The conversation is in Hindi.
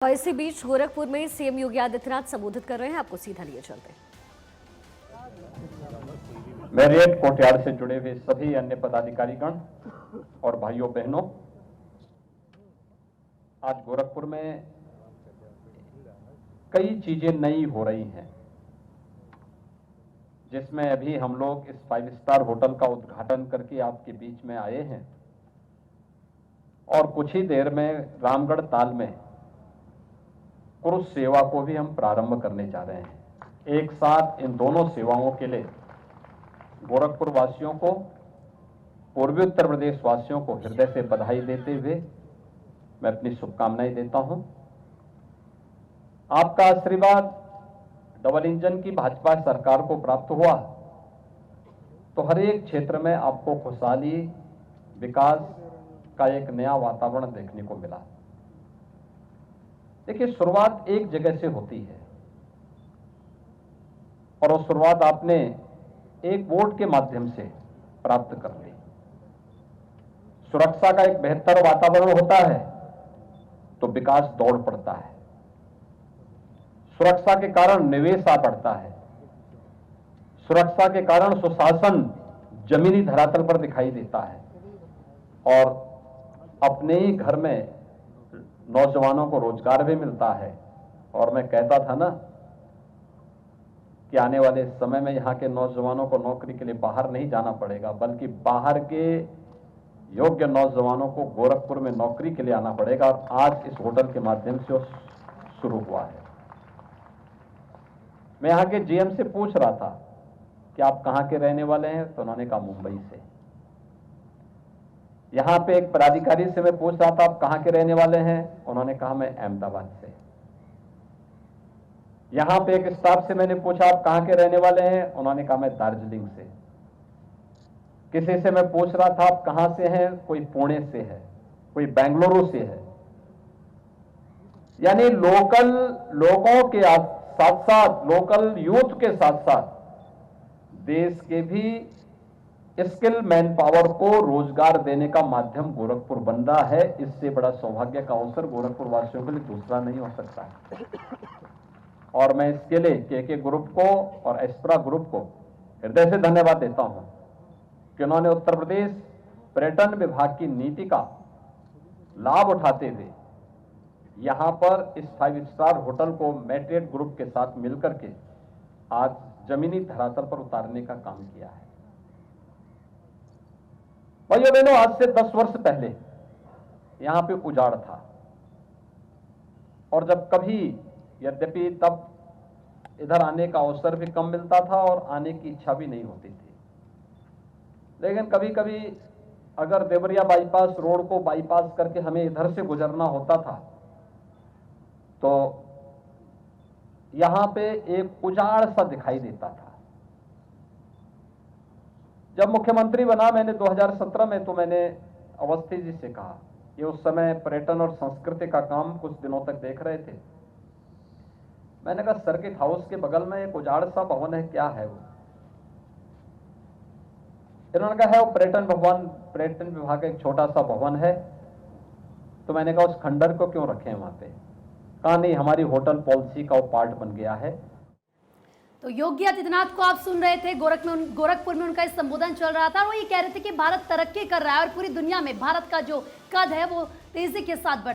और इसी बीच गोरखपुर में सीएम योगी आदित्यनाथ संबोधित कर रहे हैं। आपको सीधा लिए चलते हैं। मैरियट कोर्टयार्ड से जुड़े हुए सभी अन्य पदाधिकारीगण और भाइयों बहनों, आज गोरखपुर में कई चीजें नई हो रही हैं, जिसमें अभी हम लोग इस 5 स्टार होटल का उद्घाटन करके आपके बीच में आए हैं और कुछ ही देर में रामगढ़ ताल में क्रूज सेवा को भी हम प्रारंभ करने जा रहे हैं। एक साथ इन दोनों सेवाओं के लिए गोरखपुर वासियों को, पूर्वी उत्तर प्रदेश वासियों को हृदय से बधाई देते हुए मैं अपनी शुभकामनाएं देता हूं। आपका आशीर्वाद डबल इंजन की भाजपा सरकार को प्राप्त हुआ तो हर एक क्षेत्र में आपको खुशहाली, विकास का एक नया वातावरण देखने को मिला। देखिए, शुरुआत एक जगह से होती है और वो शुरुआत आपने एक वोट के माध्यम से प्राप्त कर ली। सुरक्षा का एक बेहतर वातावरण होता है तो विकास दौड़ पड़ता है। सुरक्षा के कारण निवेश आ पड़ता है। सुरक्षा के कारण सुशासन जमीनी धरातल पर दिखाई देता है और अपने ही घर में नौजवानों को रोजगार भी मिलता है। और मैं कहता था ना कि आने वाले समय में यहां के नौजवानों को नौकरी के लिए बाहर नहीं जाना पड़ेगा, बल्कि बाहर के योग्य नौजवानों को गोरखपुर में नौकरी के लिए आना पड़ेगा। और आज इस होटल के माध्यम से वो शुरू हुआ है। मैं यहां के जीएम से पूछ रहा था कि आप कहां के रहने वाले हैं, तो उन्होंने कहा मुंबई से। यहां पे एक पदाधिकारी से मैं पूछ रहा था आप कहां के रहने वाले हैं, उन्होंने कहा मैं अहमदाबाद से। यहां पे एक स्टाफ से मैंने पूछा आप कहां के रहने वाले हैं, उन्होंने कहा मैं दार्जिलिंग से। किसी से मैं पूछ रहा था आप कहां से हैं, कोई पुणे से है, कोई बेंगलुरु से है। यानी लोकल लोगों के साथ साथ, लोकल यूथ के साथ साथ देश के भी स्किल मैन पावर को रोजगार देने का माध्यम गोरखपुर बन रहा है। इससे बड़ा सौभाग्य का अवसर गोरखपुर वासियों के लिए दूसरा नहीं हो सकता है। और मैं इसके लिए के ग्रुप को और एस्प्रा ग्रुप को हृदय से धन्यवाद देता हूं कि उन्होंने उत्तर प्रदेश पर्यटन विभाग की नीति का लाभ उठाते हुए यहां पर इस 5 स्टार होटल को मैरियट ग्रुप के साथ मिलकर के आज जमीनी धरातल पर उतारने का काम किया है। भाइयों बहनों, आज से 10 वर्ष पहले यहां पे उजाड़ था और जब कभी, यद्यपि तब इधर आने का अवसर भी कम मिलता था और आने की इच्छा भी नहीं होती थी, लेकिन कभी कभी अगर देवरिया बाईपास रोड को बाईपास करके हमें इधर से गुजरना होता था तो यहां पे एक उजाड़ सा दिखाई देता था। जब मुख्यमंत्री बना मैंने 2017 में, तो मैंने अवस्थी जी से कहा, ये उस समय पर्यटन और संस्कृति का काम कुछ दिनों तक देख रहे थे। मैंने कहा सर्किट हाउस के बगल में एक उजाड़ सा भवन है, क्या है वो? इन्होंने कहा है वो पर्यटन विभाग का एक छोटा सा भवन है। तो मैंने कहा उस खंडर को क्यों रखे वहां पे? कहा नहीं, हमारी होटल पॉलिसी का वो पार्ट बन गया है। तो योगी आदित्यनाथ को आप सुन रहे थे। गोरखपुर में उनका इस संबोधन चल रहा था और वो ये कह रहे थे कि भारत तरक्की कर रहा है और पूरी दुनिया में भारत का जो कद है वो तेजी के साथ बढ़